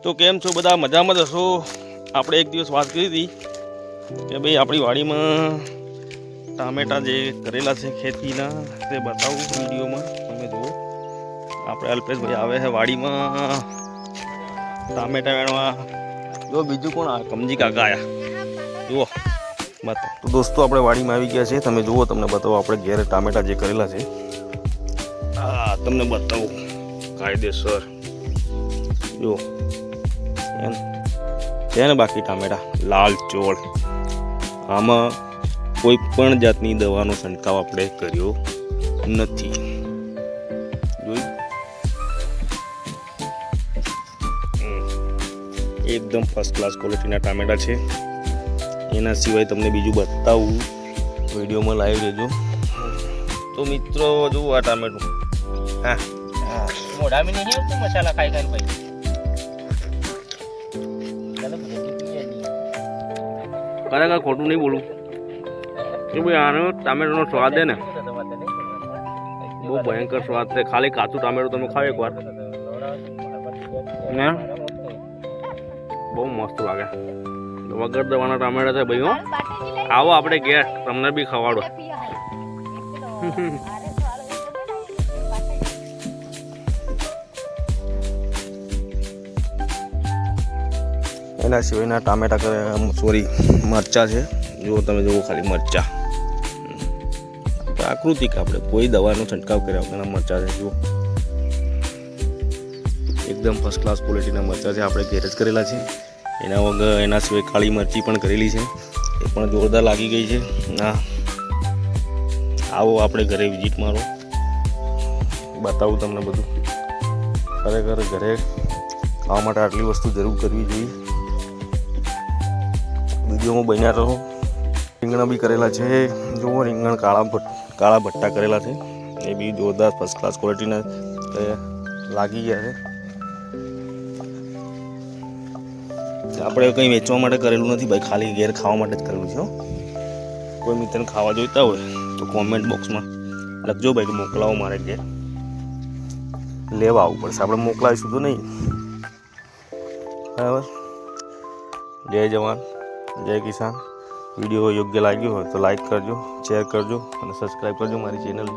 તો કેમ છો બધા? મજામાં જ હશો? આપણે એક દિવસ વાત કરી હતી કે ભાઈ આપણી વાડીમાં ટામેટા જે કરેલા છે ખેતીના તે બતાવું વિડીયોમાં. તમે જુઓ, આપણે અલ્પેશભાઈ આવે છે વાડીમાં ટામેટા વેણવા. જો બીજું કોણ આ કમજી કાકા આયા જુઓ બતાવો. તો દોસ્તો આપણે વાડીમાં આવી ગયા છે. તમે જુઓ, તમને બતાવો આપણે ઘેર ટામેટા જે કરેલા છે. હા, તમને બતાવું કાયદેસર જુઓ છે ને. બાકી ટામેટા લાલ ચોળ, આમાં કોઈ પણ જાતની દવાનો છંટકાવ આપણે કર્યો નથી. જોઈ, એકદમ ફર્સ્ટ ક્લાસ ક્વોલિટીના ટામેટા છે. એના સિવાય તમને બીજું બતાવું, વિડીયોમાં લાઈવ રહેજો. તો મિત્રો જુઓ આ ટામેટું. હા, મોઢામાં નહીં આવતું મસાલા ખાઈ ખાઈને ભાઈ. ખરેખર ખોટું નહીં બોલું કે ભાઈ આનો ટામેટાનો સ્વાદ છે ને બહુ ભયંકર સ્વાદ છે. ખાલી કાચું ટામેટું તમે ખાઓ એકવાર ને બહુ મસ્ત લાગે. વગર દવાના ટામેટા છે ભાઈ. હો, આવો આપણે ઘેર, તમને બી ખવાડો. એના સિવાયના ટામેટા સોરી મરચા છે. જુઓ, તમે જુઓ ખાલી મરચા પ્રાકૃતિક, આપણે કોઈ દવાનો છંટકાવ કર્યા વગરના મરચા છે. જુઓ, એકદમ ફર્સ્ટ ક્લાસ ક્વોલિટીના મરચા છે. આપણે ઘેર જ કરેલા છે. એના વગર એના સિવાય કાળી મરચી પણ કરેલી છે. એ પણ જોરદાર લાગી ગઈ છે. હા, આવો આપણે ઘરે વિઝિટ મારો, બતાવું તમને બધું. ખરેખર ઘરે ખાવા માટે આટલી વસ્તુ જરૂર કરવી જોઈએ. વિડીયોમાં બન્યા રહો. રીંગણા બી કરેલા છે. જુઓ, રીંગણ કાળા ભટ્ટા કરેલા છે. એ બી જોરદાર ફર્સ્ટ ક્લાસ ક્વોલિટીના લાગી ગયા છે. આપણે કંઈ વેચવા માટે કરેલું નથી ભાઈ, ખાલી ઘેર ખાવા માટે જ કરેલું છે. કોઈ મિત્રને ખાવા જોઈતા હોય તો કોમેન્ટ બોક્સમાં લખજો ભાઈ કે મોકલાવો મારે ઘેર. લેવા આવવું પડશે, આપણે મોકલાવીશું તો નહીં. બરાબર. જય જવાન, જય કિસાન. વિડીયો યોગ્ય લાગ્યો હોય તો લાઈક કરજો, શેર કરજો અને સબસ્ક્રાઈબ કરજો મારી ચેનલ.